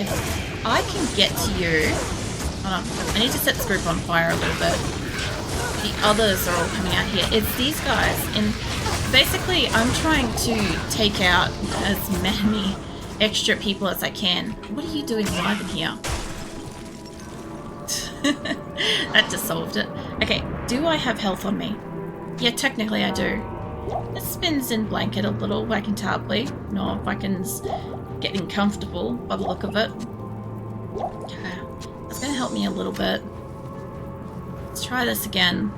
if I can get to you... Hold on, I need to set this group on fire a little bit. The others are all coming out here. It's these guys, and basically I'm trying to take out as many extra people as I can. What are you doing live in here? That just solved it. Okay, do I have health on me? Yeah, technically I do. This spins in blanket a little, wagging tably. No, Viking's getting comfortable by the look of it. Okay, that's gonna help me a little bit. Let's try this again.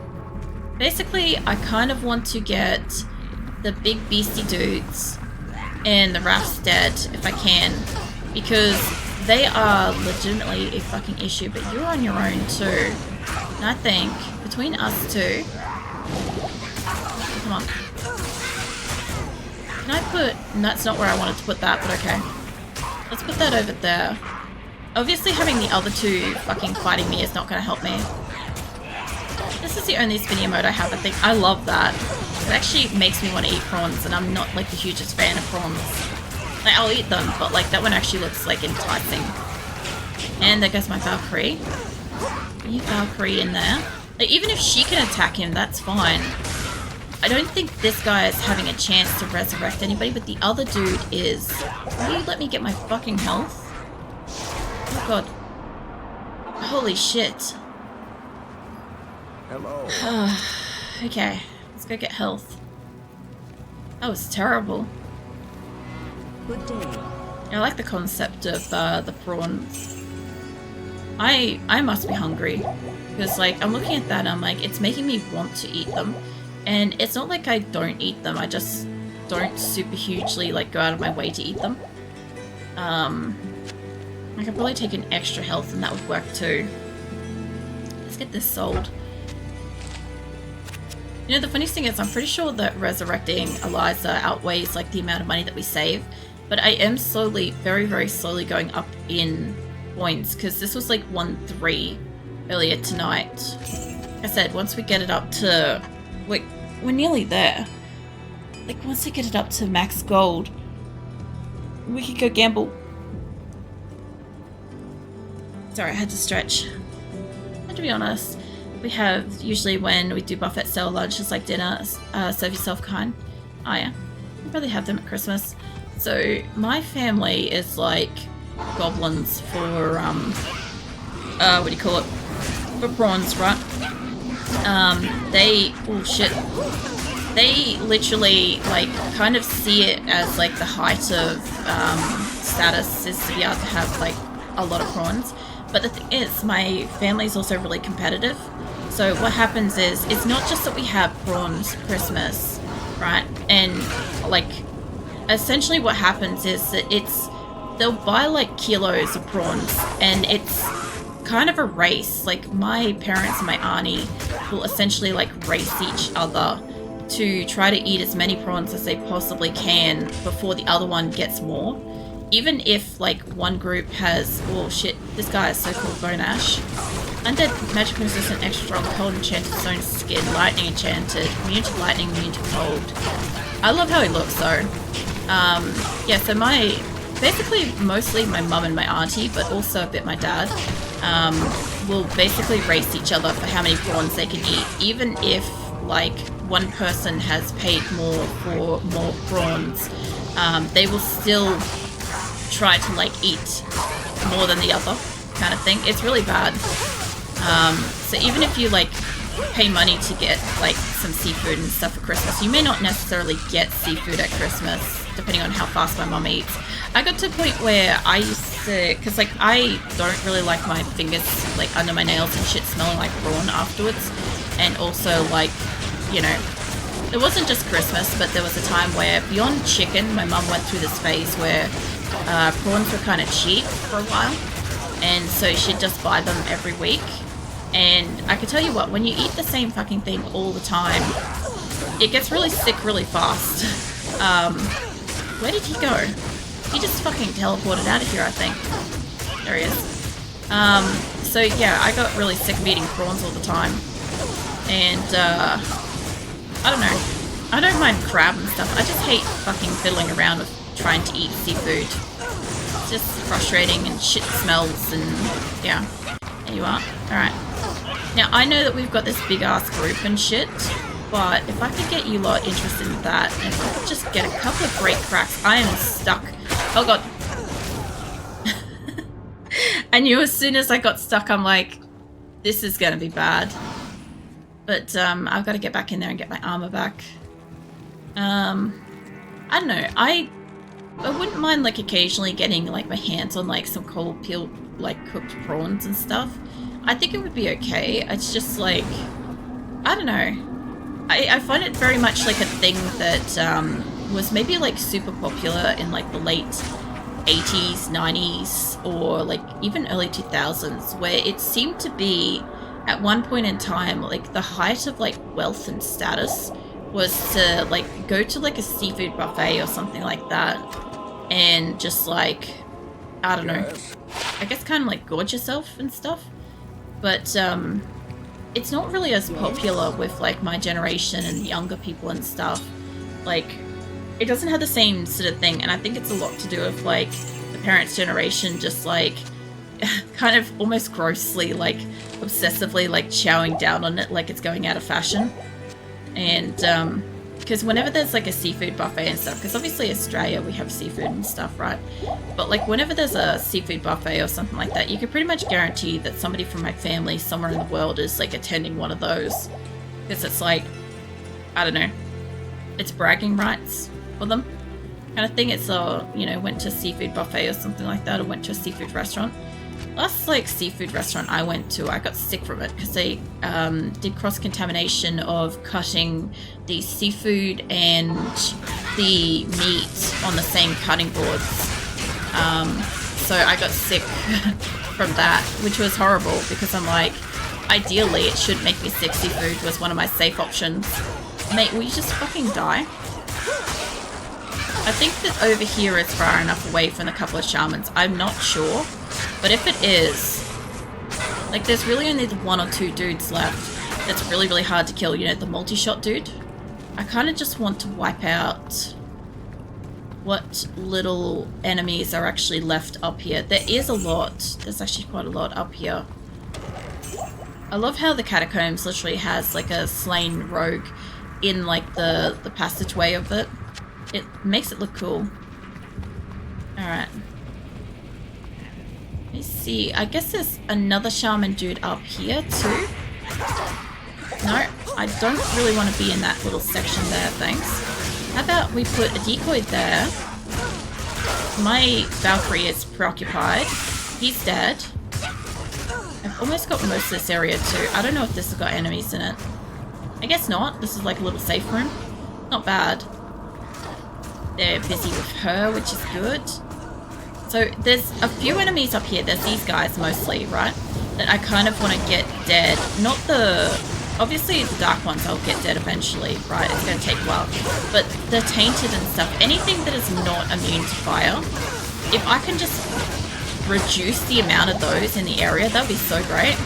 Basically, I kind of want to get the big beastie dudes and the rafts dead if I can, because they are legitimately a fucking issue, but you're on your own too. And I think between us two... Come on. Can I put... And that's not where I wanted to put that, but okay. Let's put that over there. Obviously having the other two fucking fighting me is not going to help me. This is the only spinning mode I have, I think. I love that. It actually makes me want to eat prawns, and I'm not like the hugest fan of prawns. Like, I'll eat them, but like that one actually looks like enticing. And there goes my Valkyrie. You Valkyrie in there. Like, even if she can attack him, that's fine. I don't think this guy is having a chance to resurrect anybody, but the other dude is. Will you let me get my fucking health? Oh god. Holy shit. Hello. Okay, let's go get health. That was terrible. Good day. I like the concept of the prawns. I must be hungry, because like I'm looking at that and I'm like, it's making me want to eat them, and it's not like I don't eat them, I just don't super hugely like go out of my way to eat them. I could probably take an extra health and that would work too. Let's get this sold. You know, the funniest thing is I'm pretty sure that resurrecting Eliza outweighs like the amount of money that we save, but I am slowly, very, very slowly going up in points, because this was like 1-3 earlier tonight. Like I said, once we get it up to, like, we're nearly there. Like, once we get it up to max gold, we can go gamble. Sorry, I had to stretch. And to be honest, we have, usually when we do buffet style lunches like dinner, serve yourself kind. Oh yeah, we probably have them at Christmas. So my family is like goblins for, what do you call it? For prawns, right? Oh shit. They literally like kind of see it as like the height of status is to be able to have like a lot of prawns. But the thing is, my family's also really competitive. So what happens is, it's not just that we have prawns for Christmas, right? And like, essentially what happens is that they'll buy like kilos of prawns, and it's kind of a race. Like, my parents and my auntie will essentially like race each other to try to eat as many prawns as they possibly can before the other one gets more. Even if like one group has, oh shit, this guy is so called Bone Ash. Undead, magic resistant, extra strong, cold enchanted, stone skin, lightning enchanted, immune to lightning, immune to cold. I love how he looks though. Yeah, so basically mostly my mum and my auntie, but also a bit my dad, will basically race each other for how many prawns they can eat. Even if like one person has paid more for more prawns, they will still try to like eat more than the other kind of thing. It's really bad. So even if you like pay money to get like some seafood and stuff for Christmas, you may not necessarily get seafood at Christmas, depending on how fast my mum eats. I got to a point where I used to, because like I don't really like my fingers like under my nails and shit smelling like prawn afterwards. And also like, you know, it wasn't just Christmas, but there was a time where beyond chicken, my mum went through this phase where prawns were kind of cheap for a while, and so she'd just buy them every week. And I can tell you what, when you eat the same fucking thing all the time, it gets really sick really fast. Where did he go? He just fucking teleported out of here, I think. There he is. So yeah, I got really sick of eating prawns all the time. And I don't know. I don't mind crab and stuff. I just hate fucking fiddling around with trying to eat seafood. just frustrating and shit smells and yeah. There you are. Alright. Now, I know that we've got this big-ass group and shit, but if I could get you lot interested in that, and if I could just get a couple of great cracks, I am stuck. Oh god. I knew as soon as I got stuck, I'm like, this is gonna be bad. But I've got to get back in there and get my armor back. I don't know. I wouldn't mind like occasionally getting like my hands on like some cold peeled like cooked prawns and stuff. I think it would be okay. It's just like, I don't know. I find it very much like a thing that was maybe like super popular in like the late 80s, 90s, or like even early 2000s, where it seemed to be at one point in time like the height of like wealth and status was to like go to like a seafood buffet or something like that and just like, I don't know, I guess kind of like gorge yourself and stuff. But it's not really as popular with like my generation and younger people and stuff. Like, it doesn't have the same sort of thing, and I think it's a lot to do with like the parents' generation just like kind of almost grossly like obsessively like chowing down on it like it's going out of fashion. And because whenever there's like a seafood buffet and stuff, because obviously Australia we have seafood and stuff, right? But like whenever there's a seafood buffet or something like that, you can pretty much guarantee that somebody from my family somewhere in the world is like attending one of those, because it's like, I don't know, it's bragging rights for them kind of thing. It's you know, went to a seafood buffet or something like that, or went to a seafood restaurant. Last like seafood restaurant I went to, I got sick from it because they did cross-contamination of cutting the seafood and the meat on the same cutting boards. So I got sick from that, which was horrible because I'm like, ideally it should make me sick. Seafood was one of my safe options. Mate, will you just fucking die? I think that over here is far enough away from a couple of shamans. I'm not sure. But if it is, like there's really only the one or two dudes left that's really, really hard to kill. You know, the multi-shot dude. I kind of just want to wipe out what little enemies are actually left up here. There is a lot. There's actually quite a lot up here. I love how the catacombs literally has like a slain rogue in like the passageway of it. It makes it look cool. Alright. Let me see. I guess there's another shaman dude up here too. No, I don't really want to be in that little section there, thanks. How about we put a decoy there? My Valkyrie is preoccupied. He's dead. I've almost got most of this area too. I don't know if this has got enemies in it. I guess not. This is like a little safe room. Not bad. They're busy with her, which is good. So there's a few enemies up here. There's these guys mostly, right? That I kind of want to get dead. Not the... Obviously the dark ones I'll get dead eventually, right? It's going to take a while. But the tainted and stuff, anything that is not immune to fire, if I can just reduce the amount of those in the area, that would be so great.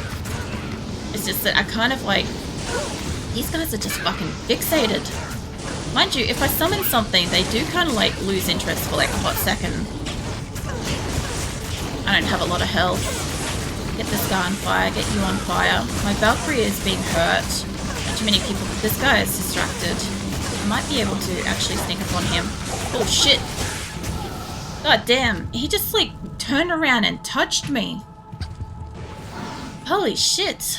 It's just that I kind of like... These guys are just fucking fixated. Mind you, if I summon something, they do kind of like lose interest for like a hot second. I don't have a lot of health. Get this guy on fire, get you on fire. My Valkyrie is being hurt. Not too many people. This guy is distracted. I might be able to actually sneak up on him. Oh shit. God damn. He just like turned around and touched me. Holy shit.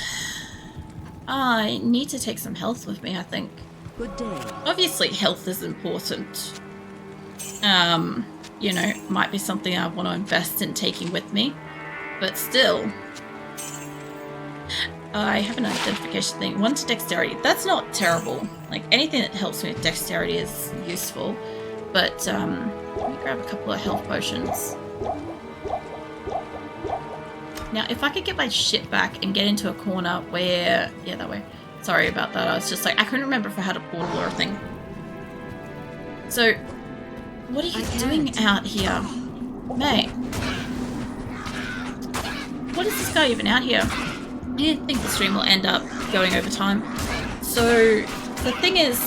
I need to take some health with me, I think. Good day. Obviously health is important. You know, might be something I want to invest in taking with me. But still, I have an identification thing. 1 to dexterity. That's not terrible. Like, anything that helps me with dexterity is useful. But, let me grab a couple of health potions. Now, if I could get my shit back and get into a corner where... Yeah, that way. Sorry about that. I was just like, I couldn't remember if I had a portal or a thing. So, what are you doing out here? Mate. What is this guy even out here? I think the stream will end up going over time. So, the thing is,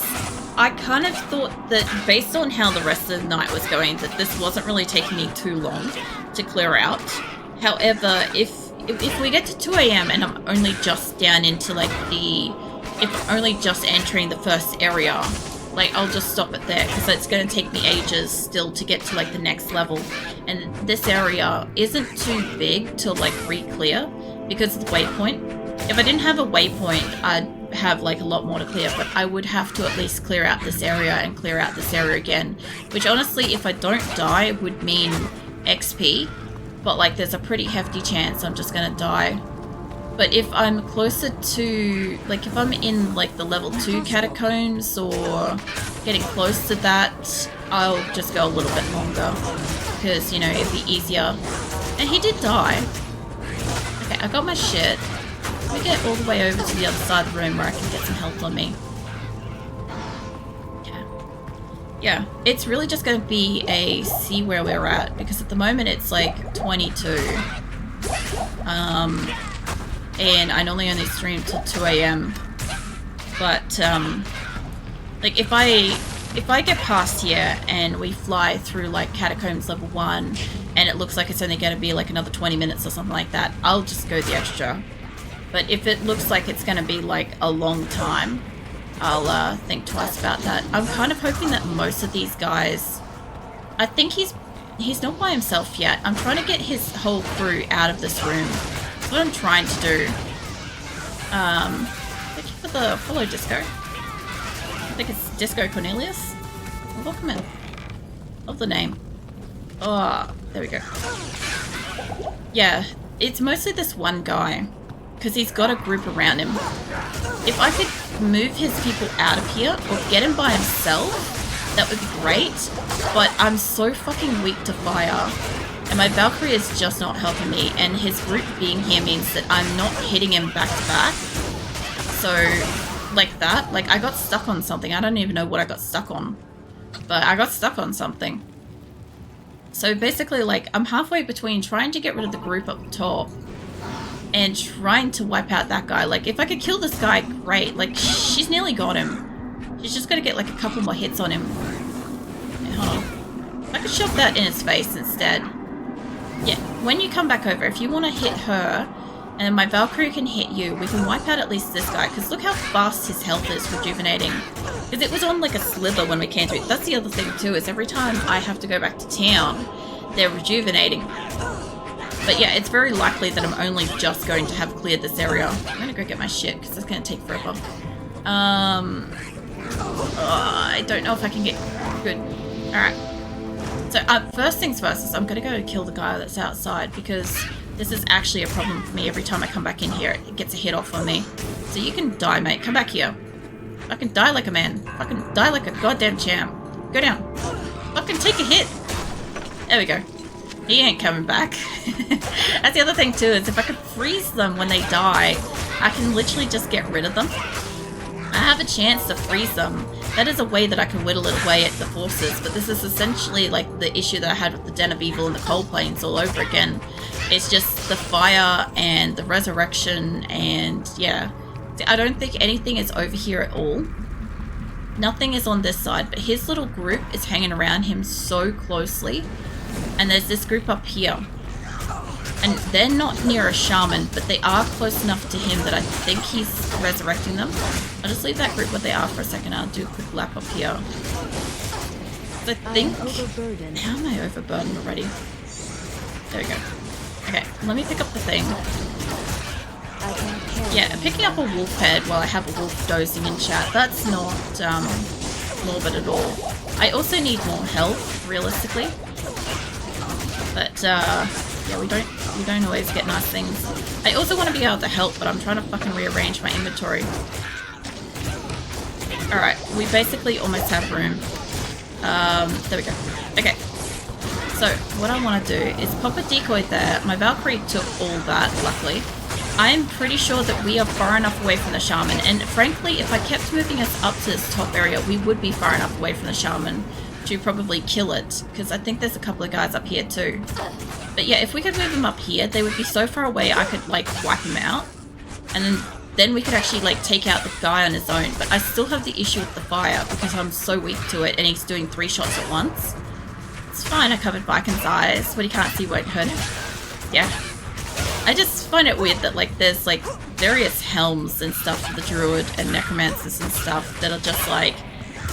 I kind of thought that based on how the rest of the night was going, that this wasn't really taking me too long to clear out. However, if we get to 2 AM and I'm only just down into like if I'm only just entering the first area, like I'll just stop it there because it's going to take me ages still to get to like the next level. And this area isn't too big to like re-clear because of the waypoint. If I didn't have a waypoint, I'd have like a lot more to clear, but I would have to at least clear out this area and clear out this area again, which honestly, if I don't die, would mean XP, but like there's a pretty hefty chance I'm just gonna die. But if I'm closer to, like if I'm in like the level 2 catacombs or getting close to that, I'll just go a little bit longer because, you know, it'd be easier. And he did die. Okay, I got my shit. Let me get all the way over to the other side of the room where I can get some health on me. Okay. Yeah, it's really just going to be a see where we're at, because at the moment it's like 22. And I normally only stream till 2 AM. But, like if I get past here and we fly through like Catacombs level 1 and it looks like it's only going to be like another 20 minutes or something like that, I'll just go the extra. But if it looks like it's going to be like a long time, I'll think twice about that. I'm kind of hoping that most of these guys, I think he's not by himself yet. I'm trying to get his whole crew out of this room. That's what I'm trying to do. Thank you for the follow, Disco. I think it's Disco Cornelius. Welcome in. Love the name. Oh, there we go. Yeah, it's mostly this one guy, because he's got a group around him. If I could move his people out of here or get him by himself, that would be great. But I'm so fucking weak to fire. And my Valkyrie is just not helping me. And his group being here means that I'm not hitting him back to back. So, like that. Like, I got stuck on something. I don't even know what I got stuck on. But I got stuck on something. So basically, like, I'm halfway between trying to get rid of the group up top and trying to wipe out that guy. Like, if I could kill this guy, great. Like, she's nearly got him. She's just got to get, like, a couple more hits on him. Okay, hold on. I could shove that in his face instead. Yeah, when you come back over, if you want to hit her, and then my Valkyrie can hit you, we can wipe out at least this guy, because look how fast his health is rejuvenating. Because it was on, like, a slither when we came through. That's the other thing, too, is every time I have to go back to town, they're rejuvenating. But yeah, it's very likely that I'm only just going to have cleared this area. I'm gonna go get my shit, because it's gonna take forever. I don't know if I can get good. Alright. So, first things first is I'm gonna go kill the guy that's outside, because this is actually a problem for me. Every time I come back in here, it gets a hit off on me. So you can die, mate. Come back here. Fucking die like a man. Fucking die like a goddamn champ. Go down. Fucking take a hit. There we go. He ain't coming back. That's the other thing too, is if I could freeze them when they die, I can literally just get rid of them. I have a chance to freeze them. That is a way that I can whittle it away at the forces, but this is essentially like the issue that I had with the Den of Evil and the Cold Plains all over again. It's just the fire and the resurrection, and yeah. I don't think anything is over here at all. Nothing is on this side, but his little group is hanging around him so closely. And there's this group up here. And they're not near a shaman, but they are close enough to him that I think he's resurrecting them. I'll just leave that group where they are for a second. I'll do a quick lap up here. I think... How am I overburdened already? There we go. Okay, let me pick up the thing. Yeah, picking up a wolf head while I have a wolf dozing in chat, that's not morbid at all. I also need more health, realistically. But, yeah, we don't always get nice things. I also want to be able to help, but I'm trying to fucking rearrange my inventory. Alright, we basically almost have room. There we go. Okay. So, what I want to do is pop a decoy there. My Valkyrie took all that, luckily. I'm pretty sure that we are far enough away from the shaman, and frankly, if I kept moving us up to this top area, we would be far enough away from the shaman to probably kill it, because I think there's a couple of guys up here too. But yeah, if we could move them up here, they would be so far away I could like wipe them out, and then then we could actually like take out the guy on his own. But I still have the issue with the fire because I'm so weak to it and he's doing 3 shots at once. It's fine, I covered Viken's eyes. What he can't see won't hurt him. Yeah. I just find it weird that like there's like various helms and stuff for the druid and necromancers and stuff that are just like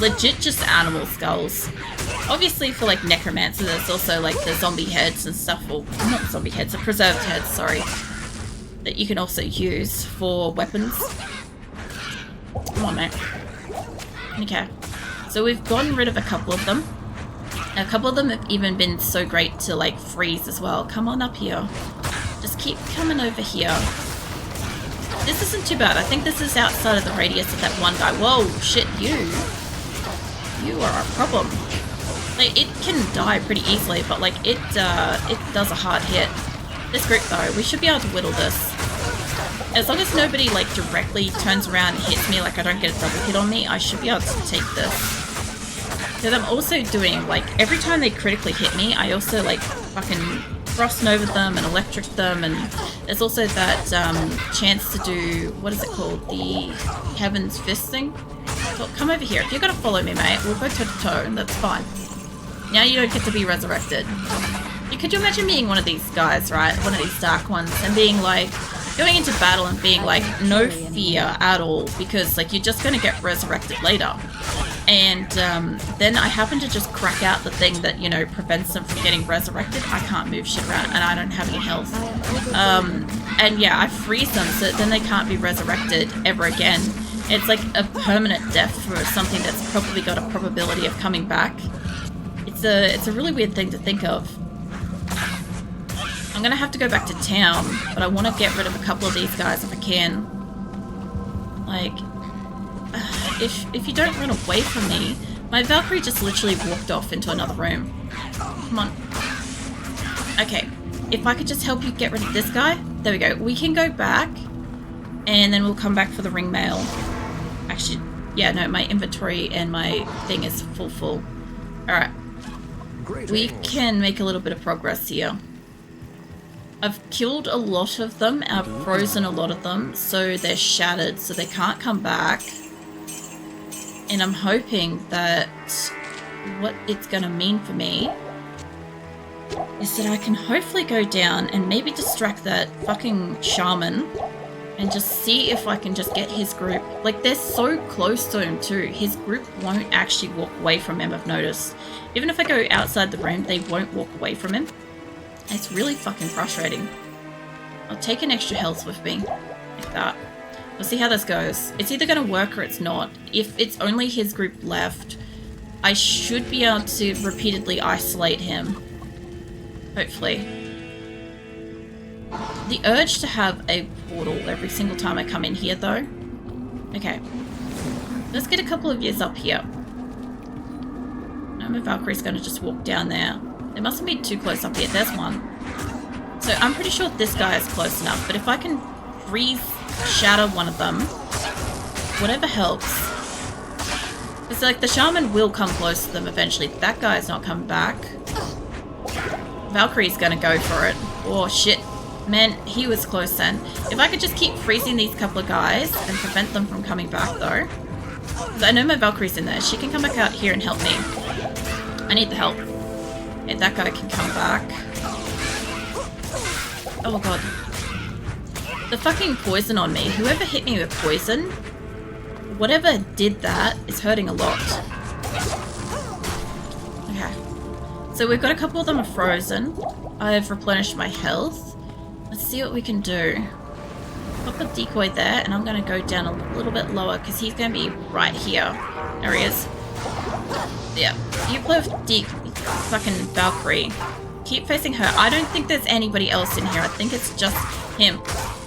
legit just animal skulls. Obviously for like necromancer there's also like the zombie heads and stuff, or not zombie heads, the preserved heads, sorry, that you can also use for weapons. Come on, mate. Okay, so we've gotten rid of a couple of them. A couple of them have even been so great to like freeze as well. Come on up here. Just keep coming over here. This isn't too bad. I think this is outside of the radius of that one guy. Whoa, shit, you are a problem. Like, it can die pretty easily, but like it does a hard hit. This group though, we should be able to whittle this. As long as nobody like directly turns around and hits me, like I don't get a double hit on me, I should be able to take this. Because I'm also doing, like, every time they critically hit me, I also like fucking frost over them and electric them, and there's also that chance to do, what is it called, the Heaven's Fist thing. So come over here. If you're gonna follow me, mate, we'll go toe to toe, and that's fine. Now you don't get to be resurrected. Could you imagine being one of these guys, right? One of these dark ones, and being like, going into battle and being like, no fear at all, because like you're just gonna get resurrected later. And then I happen to just crack out the thing that, you know, prevents them from getting resurrected. I can't move shit around, and I don't have any health. And yeah, I freeze them so then they can't be resurrected ever again. It's like a permanent death for something that's probably got a probability of coming back. It's a really weird thing to think of. I'm gonna have to go back to town, but I want to get rid of a couple of these guys if I can. Like, if you don't run away from me, my Valkyrie just literally walked off into another room. Come on. Okay, if I could just help you get rid of this guy. There we go. We can go back, and then we'll come back for the ring mail. Actually, yeah, no, my inventory and my thing is full. Alright. We can make a little bit of progress here. I've killed a lot of them, I've frozen a lot of them, so they're shattered, so they can't come back. And I'm hoping that what it's gonna mean for me is that I can hopefully go down and maybe distract that fucking shaman and just see if I can just get his group. Like, they're so close to him too. His group won't actually walk away from him, I've noticed. Even if I go outside the room, they won't walk away from him. It's really fucking frustrating. I'll take an extra health with me, like that. We'll see how this goes. It's either going to work or it's not. If it's only his group left, I should be able to repeatedly isolate him. Hopefully. The urge to have a portal every single time I come in here, though. Okay. Let's get a couple of years up here. Now my Valkyrie's going to just walk down there. It mustn't be too close up here. There's one. So I'm pretty sure this guy is close enough, but if I can freeze shatter one of them, whatever helps. It's like the shaman will come close to them eventually. That guy's not coming back. Valkyrie's gonna go for it. Oh shit. Man, he was close then. If I could just keep freezing these couple of guys and prevent them from coming back though. Because I know my Valkyrie's in there. She can come back out here and help me. I need the help. Yeah, that guy can come back. Oh god. The fucking poison on me. Whoever hit me with poison, whatever did that is hurting a lot. Okay. So we've got a couple of them are frozen. I've replenished my health. Let's see what we can do. Pop a decoy there, and I'm going to go down a little bit lower because he's going to be right here. There he is. Yeah. You play with fucking Valkyrie. Keep facing her. I don't think there's anybody else in here. I think it's just him.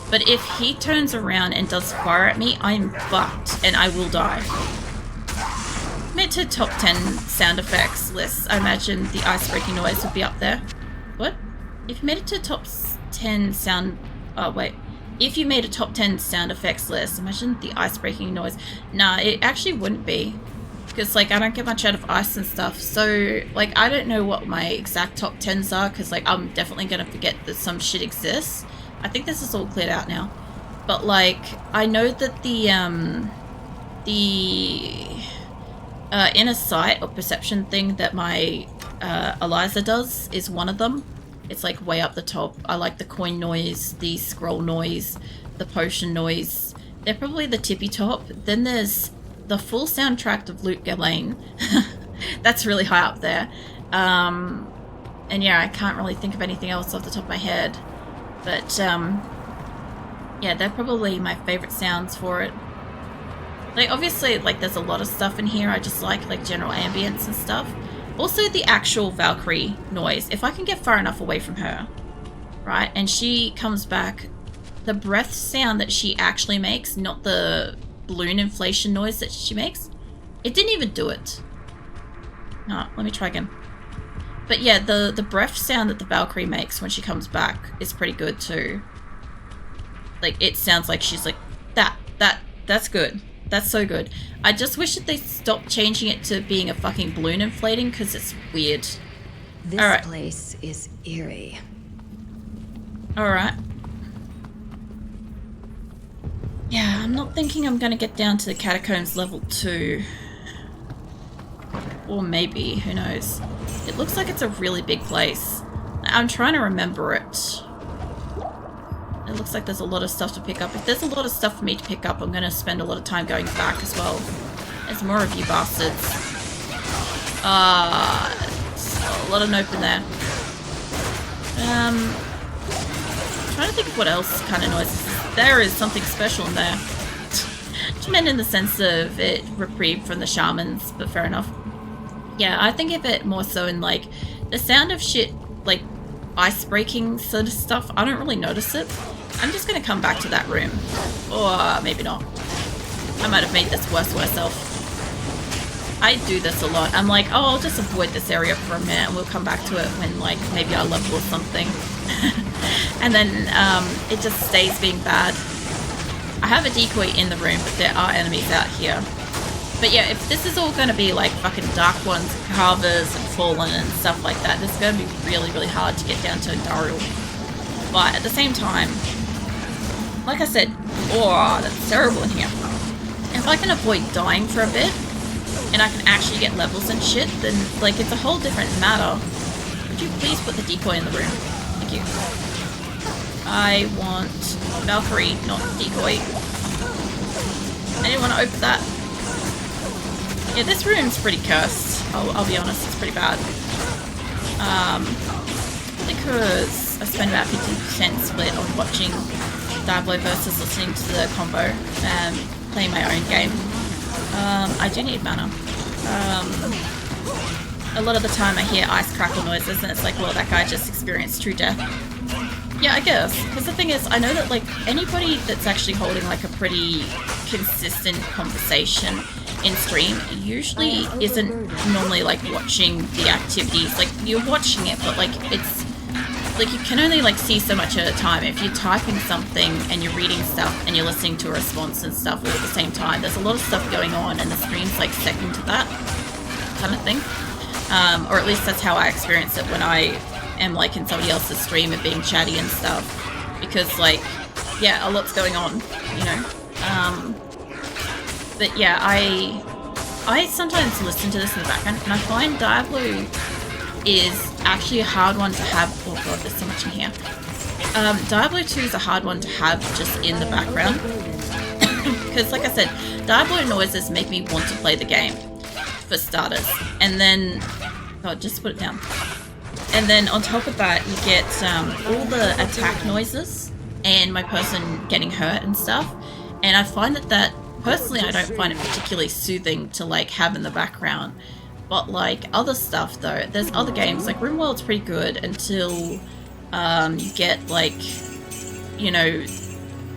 But if he turns around and does fire at me, I'm fucked and I will die. Made to top 10 sound effects list. I imagine the ice-breaking noise would be up there. What? If you made it to top 10 sound... Oh, wait. If you made a top 10 sound effects list, imagine the ice-breaking noise. Nah, it actually wouldn't be. Because, like, I don't get much out of ice and stuff. So, like, I don't know what my exact top 10s are. Because, like, I'm definitely going to forget that some shit exists. I think this is all cleared out now. but like I know that the inner sight or perception thing that my Eliza does is one of them. It's like way up the top. I like the coin noise, the scroll noise, the potion noise. They're probably the tippy top. Then there's the full soundtrack of Luke Ghislaine. That's really high up there. And yeah, I can't really think of anything else off the top of my head. But yeah, they're probably my favorite sounds for it. Like obviously, like there's a lot of stuff in here I just like general ambience and stuff. Also the actual Valkyrie noise. If I can get far enough away from her, right, and she comes back, the breath sound that she actually makes, not the balloon inflation noise that she makes, it didn't even do it. No, let me try again. But yeah, the breath sound that the Valkyrie makes when she comes back is pretty good too. Like it sounds like she's like, that's good. That's so good. I just wish that they stopped changing it to being a fucking balloon inflating because it's weird. This place is eerie. Alright. Yeah, I'm not thinking I'm gonna get down to the catacombs level 2. Or maybe, who knows. It looks like it's a really big place. I'm trying to remember it. It looks like there's a lot of stuff to pick up. If there's a lot of stuff for me to pick up, I'm going to spend a lot of time going back as well. There's more of you bastards. A lot of nope in there. Trying to think of what else kind of noises. There is something special in there. Which meant in the sense of it reprieve from the shamans, but fair enough. Yeah, I think of it more so in like the sound of shit, like ice breaking sort of stuff. I don't really notice it. I'm just gonna come back to that room. Or maybe not. I might have made this worse for myself. I do this a lot. I'm like, oh, I'll just avoid this area for a minute and we'll come back to it when like maybe I level or something. And then it just stays being bad. I have a decoy in the room, but there are enemies out here. But yeah, if this is all going to be like fucking Dark Ones, Carvers, and Fallen and stuff like that, this is going to be really, really hard to get down to Daryl. But at the same time, like I said, oh, that's terrible in here. If I can avoid dying for a bit, and I can actually get levels and shit, then like it's a whole different matter. Would you please put the decoy in the room? Thank you. I want Valkyrie, not decoy. I didn't want to open that. Yeah, this room's pretty cursed. I'll be honest, it's pretty bad. Because I spend about 50% split on watching Diablo versus listening to the combo and playing my own game. I do need mana. A lot of the time I hear ice crackle noises and it's like, well, that guy just experienced true death. Yeah, I guess. Because the thing is, I know that like anybody that's actually holding like a pretty consistent conversation in stream usually isn't normally like watching the activities. Like you're watching it, but like it's like you can only like see so much at a time. If you're typing something and you're reading stuff and you're listening to a response and stuff all at the same time, there's a lot of stuff going on and the stream's like second to that kind of thing. Or at least that's how I experience it when I am like in somebody else's stream and being chatty and stuff. Because like, yeah, a lot's going on, you know. But yeah, I sometimes listen to this in the background and I find Diablo is actually a hard one to have. Oh god, there's so much in here. Diablo 2 is a hard one to have just in the background. Because like I said, Diablo noises make me want to play the game, for starters. And then, god, just put it down. And then on top of that, you get all the attack noises and my person getting hurt and stuff. And I find that personally, I don't find it particularly soothing to like have in the background. But like other stuff though, there's other games, like RimWorld's pretty good until you get like, you know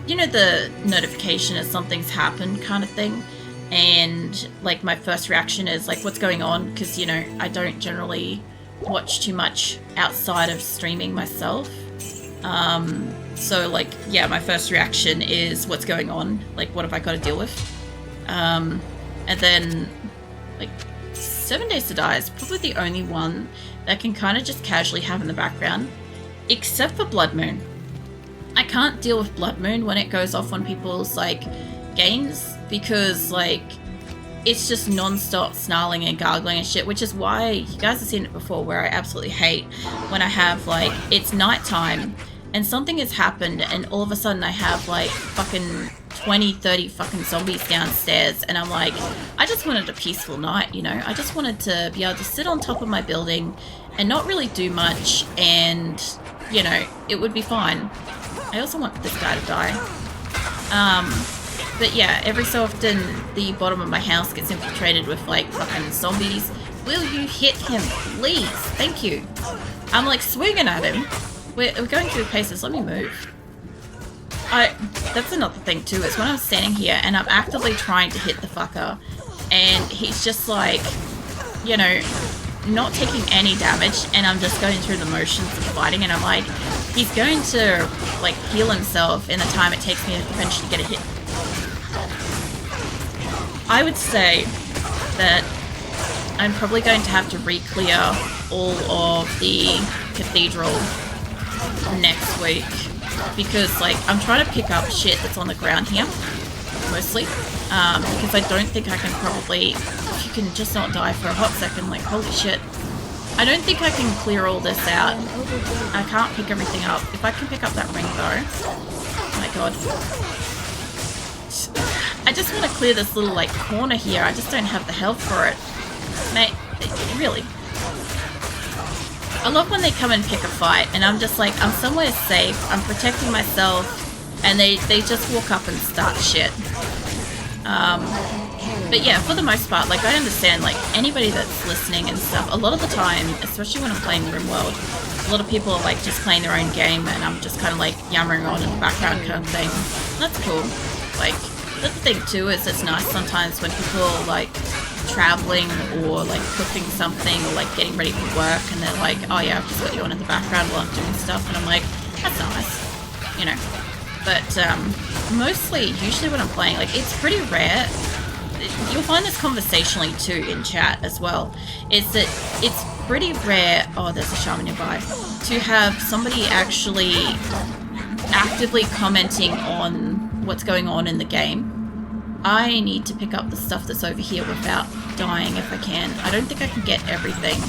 the notification as something's happened kind of thing. And like my first reaction is like, what's going on? Because, you know, I don't generally watch too much outside of streaming myself. So like, yeah, my first reaction is what's going on? Like, what have I got to deal with? And then like 7 Days to Die is probably the only one that can kind of just casually have in the background, except for Blood Moon. I can't deal with Blood Moon when it goes off on people's like games, because like it's just non-stop snarling and gargling and shit, which is why you guys have seen it before, where I absolutely hate when I have like, it's nighttime and something has happened and all of a sudden I have like fucking 20, 30 fucking zombies downstairs, and I'm like, I just wanted a peaceful night, you know? I just wanted to be able to sit on top of my building and not really do much, and, you know, it would be fine. I also want this guy to die. But yeah, every so often the bottom of my house gets infiltrated with like fucking zombies. Will you hit him, please? Thank you. I'm like swinging at him. We're going through the paces. Let me move. That's another thing too, is when I'm standing here and I'm actively trying to hit the fucker and he's just like, you know, not taking any damage, and I'm just going through the motions of fighting, and I'm like, he's going to like heal himself in the time it takes me to eventually get a hit. I would say that I'm probably going to have to re-clear all of the cathedral next week, because like I'm trying to pick up shit that's on the ground here mostly, because I don't think I can probably, if you can just not die for a hot second, like holy shit, I don't think I can clear all this out. I can't pick everything up. If I can pick up that ring though, oh my god, I just want to clear this little like corner here. I just don't have the health for it, mate. Really, I love when they come and pick a fight and I'm just like, I'm somewhere safe, I'm protecting myself, and they just walk up and start shit. But yeah, for the most part, like I understand, like anybody that's listening and stuff, a lot of the time, especially when I'm playing RimWorld, a lot of people are like just playing their own game and I'm just kind of like yammering on in the background kind of thing. That's cool. Like, the thing too is it's nice sometimes when people are like traveling or like cooking something or like getting ready for work and they're like, oh yeah, I've just got you on in the background while I'm doing stuff, and I'm like, that's nice, you know. But mostly, usually when I'm playing, like it's pretty rare. You'll find this conversationally too in chat as well, is that it's pretty rare, oh there's a shaman nearby, to have somebody actually actively commenting on what's going on in the game. I need to pick up the stuff that's over here without dying if I can. I don't think I can get everything,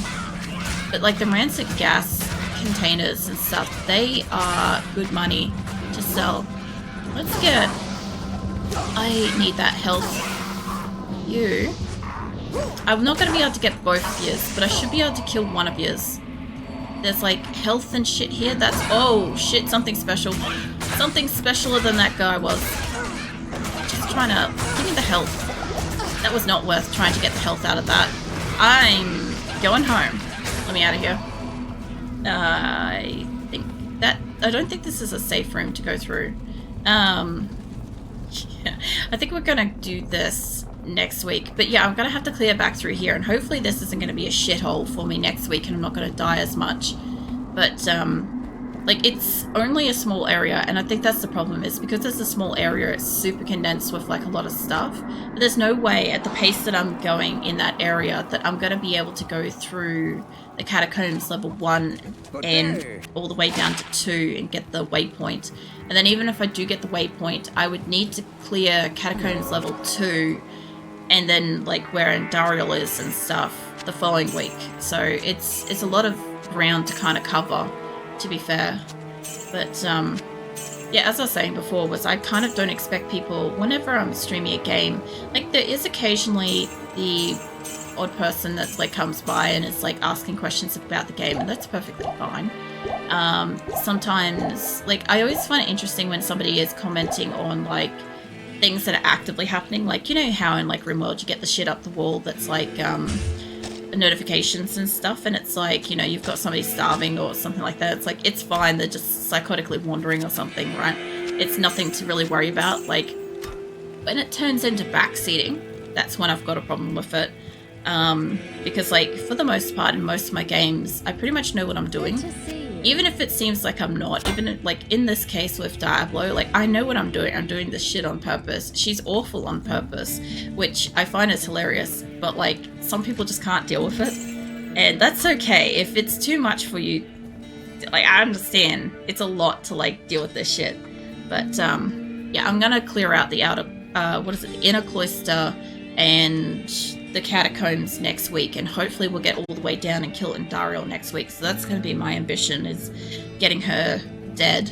but like the rancid gas containers and stuff, they are good money to sell. Let's get, I need that health. You, I'm not going to be able to get both of yours, but I should be able to kill one of yours. There's like health and shit here. That's, oh shit, something special. Something specialer than that guy was. Just trying to, give me the health. That was not worth trying to get the health out of that. I'm going home. Let me out of here. I think that, I don't think this is a safe room to go through. Yeah, I think we're going to do this next week, but yeah, I'm gonna have to clear back through here, and hopefully this isn't gonna be a shithole for me next week and I'm not gonna die as much. But like it's only a small area, and I think that's the problem, is because it's a small area, it's super condensed with like a lot of stuff, but there's no way at the pace that I'm going in that area that I'm gonna be able to go through the catacombs level 1 and all the way down to 2 and get the waypoint. And then even if I do get the waypoint, I would need to clear catacombs level 2 and then like where Andariel is and stuff the following week. So it's a lot of ground to kind of cover, to be fair. But yeah, as I was saying before, was I kind of don't expect people, whenever I'm streaming a game, like there is occasionally the odd person that's like comes by and is like asking questions about the game, and that's perfectly fine. Sometimes, like I always find it interesting when somebody is commenting on like things that are actively happening, like you know how in like RimWorld you get the shit up the wall that's like notifications and stuff, and it's like, you know, you've got somebody starving or something like that. It's like, it's fine, they're just psychotically wandering or something, right? It's nothing to really worry about. Like when it turns into backseating, that's when I've got a problem with it. Because like for the most part in most of my games, I pretty much know what I'm doing. Even if it seems like I'm not, even like in this case with Diablo, like I know what I'm doing. I'm doing this shit on purpose. She's awful on purpose, which I find is hilarious, but like some people just can't deal with it. And that's okay. If it's too much for you, like I understand. It's a lot to like deal with this shit. But yeah, I'm gonna clear out the outer, the inner cloister and the catacombs next week, and hopefully we'll get all the way down and kill Indariel next week. So that's going to be my ambition, is getting her dead